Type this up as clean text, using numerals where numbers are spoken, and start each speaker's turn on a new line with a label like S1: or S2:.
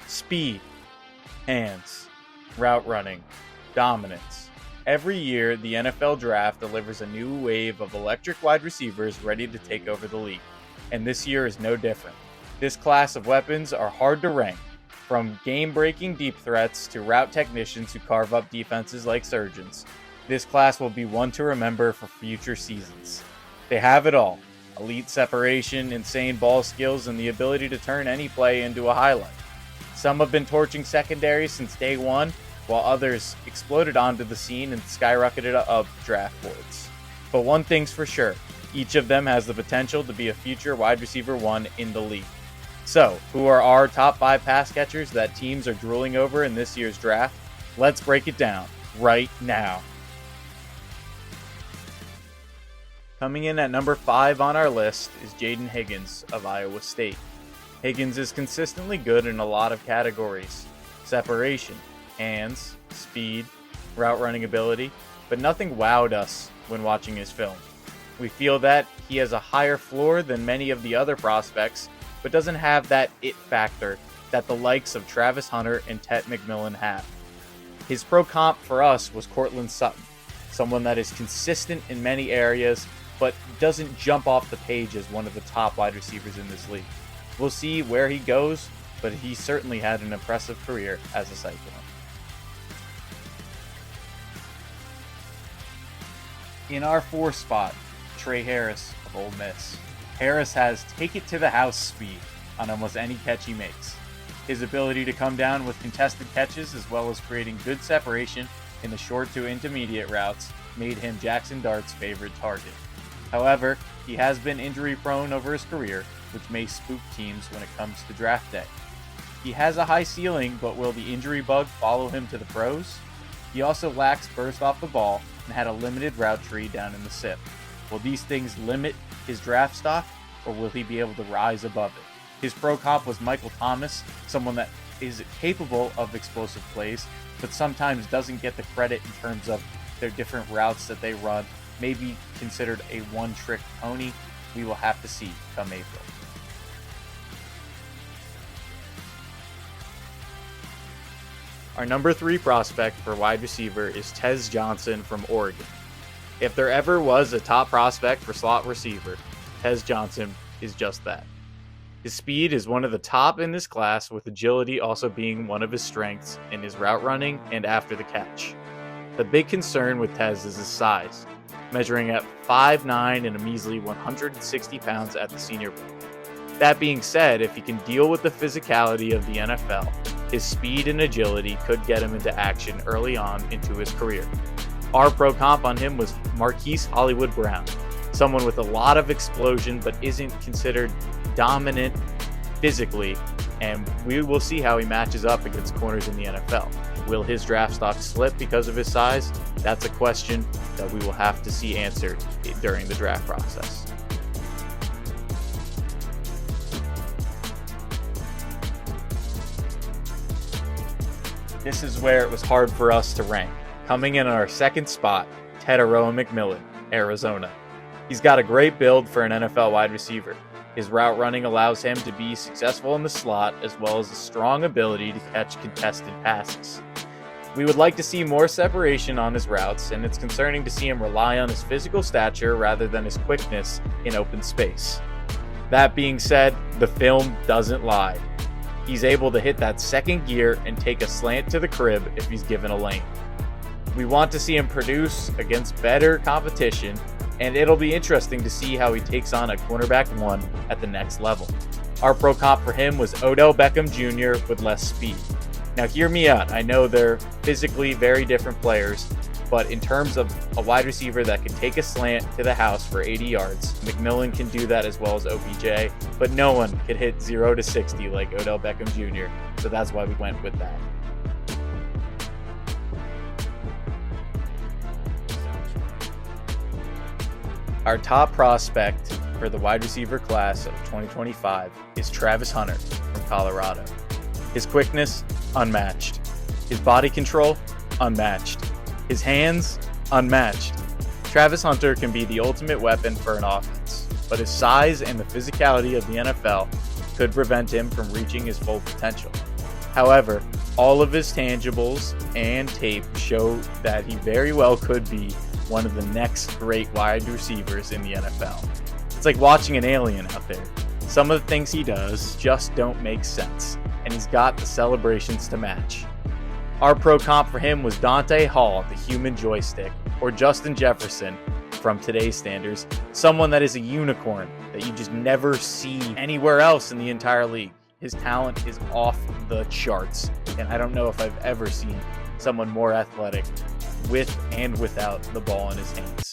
S1: Speed, hands, route running, dominance. Every year, the NFL Draft delivers a new wave of electric wide receivers ready to take over the league, and this year is no different. This class of weapons are hard to rank, from game-breaking deep threats to route technicians who carve up defenses like surgeons. This class will be one to remember for future seasons. They have it all: elite separation, insane ball skills, and the ability to turn any play into a highlight. Some have been torching secondary since day one, while others exploded onto the scene and skyrocketed up draft boards. But one thing's for sure, each of them has the potential to be a future wide receiver one in the league. So, who are our top 5 pass catchers that teams are drooling over in this year's draft? Let's break it down right now. Coming in at number 5 on our list is Jayden Higgins of Iowa State. Higgins is consistently good in a lot of categories: separation, hands, speed, route running ability, but nothing wowed us when watching his film. We feel that he has a higher floor than many of the other prospects, but doesn't have that it factor that the likes of Travis Hunter and Tet McMillan have. His pro comp for us was Courtland Sutton, someone that is consistent in many areas, but doesn't jump off the page as one of the top wide receivers in this league. We'll see where he goes, but he certainly had an impressive career as a Cyclone. In our 4th spot, Tre Harris of Ole Miss. Harris has take-it-to-the-house speed on almost any catch he makes. His ability to come down with contested catches as well as creating good separation in the short to intermediate routes made him Jackson Dart's favorite target. However, he has been injury-prone over his career, which may spook teams when it comes to draft day. He has a high ceiling, but will the injury bug follow him to the pros? He also lacks burst off the ball and had a limited route tree down in the SIP. Will these things limit his draft stock, or will he be able to rise above it? His pro comp was Michael Thomas, someone that is capable of explosive plays, but sometimes doesn't get the credit in terms of their different routes that they run, may be considered a one-trick pony. We will have to see come April. Our number 3 prospect for wide receiver is Tez Johnson from Oregon. If there ever was a top prospect for slot receiver, Tez Johnson is just that. His speed is one of the top in this class, with agility also being one of his strengths in his route running and after the catch. The big concern with Tez is his size, measuring at 5'9" and a measly 160 pounds at the Senior Bowl. That being said, if he can deal with the physicality of the NFL, his speed and agility could get him into action early on into his career. Our pro comp on him was Marquise Hollywood Brown, someone with a lot of explosion but isn't considered dominant physically, and we will see how he matches up against corners in the NFL. Will his draft stock slip because of his size? That's a question that we will have to see answered during the draft process. This is where it was hard for us to rank. Coming in on our 2nd spot, Tetairoa McMillan, Arizona. He's got a great build for an NFL wide receiver. His route running allows him to be successful in the slot, as well as a strong ability to catch contested passes. We would like to see more separation on his routes, and it's concerning to see him rely on his physical stature rather than his quickness in open space. That being said, the film doesn't lie. He's able to hit that second gear and take a slant to the crib if he's given a lane. We want to see him produce against better competition, and it'll be interesting to see how he takes on a cornerback 1 at the next level. Our pro comp for him was Odell Beckham Jr. with less speed. Now hear me out, I know they're physically very different players, but in terms of a wide receiver that can take a slant to the house for 80 yards, McMillan can do that as well as OBJ, but no one could hit 0 to 60 like Odell Beckham Jr., so that's why we went with that. Our top prospect for the wide receiver class of 2025 is Travis Hunter from Colorado. His quickness, unmatched. His body control, unmatched. His hands, unmatched. Travis Hunter can be the ultimate weapon for an offense, but his size and the physicality of the NFL could prevent him from reaching his full potential. However, all of his tangibles and tape show that he very well could be one of the next great wide receivers in the NFL. It's like watching an alien out there. Some of the things he does just don't make sense, and he's got the celebrations to match. Our pro comp for him was Dante Hall, the human joystick, or Justin Jefferson from today's standards, someone that is a unicorn that you just never see anywhere else in the entire league. His talent is off the charts, and I don't know if I've ever seen someone more athletic with and without the ball in his hands.